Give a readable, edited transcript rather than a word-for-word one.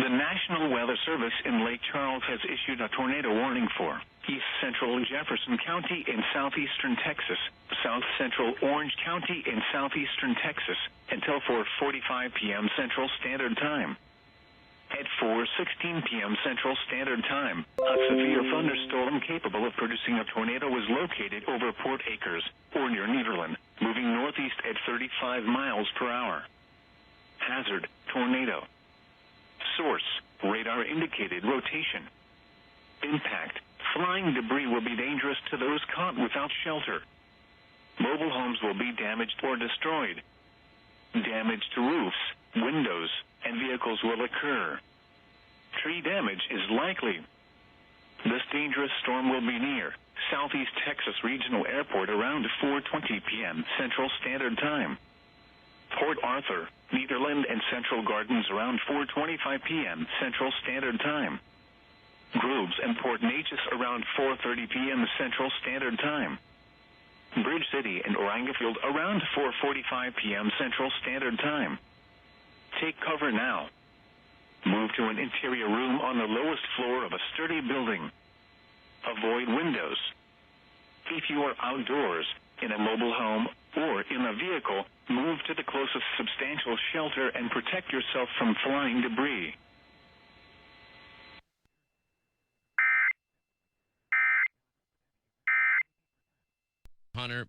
The National Weather Service in Lake Charles has issued a tornado warning for east central Jefferson County in southeastern Texas, south central Orange County in southeastern Texas until 4:45 p.m. Central Standard Time. At 4:16 p.m. Central Standard Time, a severe thunderstorm capable of producing a tornado was located over Port Acres, or near Nederland, moving northeast at 35 miles per hour. Hazard, tornado. Source, radar indicated rotation. Impact, flying debris will be dangerous to those caught without shelter. Mobile homes will be damaged or destroyed. Damage to roofs, windows, and vehicles will occur. Tree damage is likely. This dangerous storm will be near Southeast Texas Regional Airport around 4:20 p.m. Central Standard Time. Port Arthur, Nederland, and Central Gardens around 4:25 p.m. Central Standard Time. Groves and Port Neches around 4:30 p.m. Central Standard Time. Bridge City and Orangefield around 4:45 p.m. Central Standard Time. Take cover now. Move to an interior room on the lowest floor of a sturdy building. Avoid windows. If you are outdoors, in a mobile home, or in a vehicle, move to the closest substantial shelter and protect yourself from flying debris. Hunter,